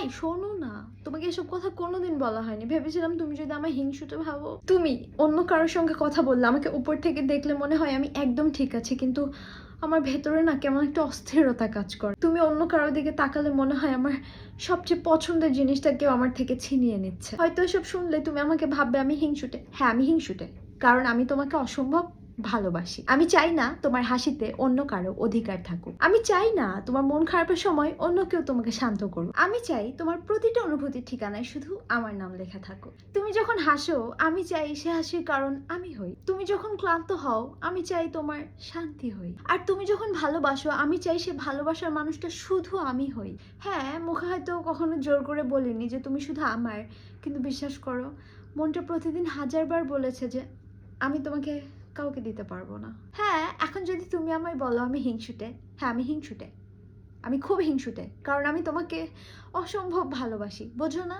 এই শোনো না, তোমাকে এসব কথা কোনোদিন বলা হয়নি। ভেবেছিলাম তুমি যদি আমার হিংসুটে ভাবো। তুমি অন্য কারোর সঙ্গে কথা বললে আমাকে উপর থেকে দেখলে মনে হয় আমি একদম ঠিক আছি, কিন্তু আমার ভেতরে না কেমন একটা অস্থিরতা কাজ করে। তুমি অন্য কারোর দিকে তাকালে মনে হয় আমার সবচেয়ে পছন্দের জিনিসটা কেউ আমার থেকে ছিনিয়ে নিচ্ছে। হয়তো এসব শুনলে তুমি আমাকে ভাববে আমি হিংসুটে। হ্যাঁ, আমি হিংসুটে, কারণ আমি তোমাকে অসম্ভব ভালোবাসি। আমি চাই না তোমার হাসিতে অন্য কারো অধিকার থাকুক। আমি চাই না তোমার মন খারাপের সময় অন্য কেউ তোমাকে শান্ত করুক। আমি চাই তোমার প্রতিটা অনুভূতির ঠিকানায় শুধু আমার নাম লেখা থাকুক। তুমি যখন হাসো আমি চাই সে হাসির কারণ আমি হই। তুমি যখন ক্লান্ত হও আমি চাই তোমার শান্তি হই। আর তুমি যখন ভালোবাসো আমি চাই সে ভালোবাসার মানুষটা শুধু আমি হই। হ্যাঁ, মুখে হয়তো কখনো জোর করে বলিনি যে তুমি শুধু আমার, কিন্তু বিশ্বাস করো মনটা প্রতিদিন হাজারবার বলেছে যে আমি তোমাকে কাউকে দিতে পারবো না। হ্যাঁ, এখন যদি তুমি আমায় বলো আমি হিংসুটে, হ্যাঁ আমি হিংসুটে, আমি খুব হিংসুটে, কারণ আমি তোমাকে অসম্ভব ভালোবাসি, বোঝো না?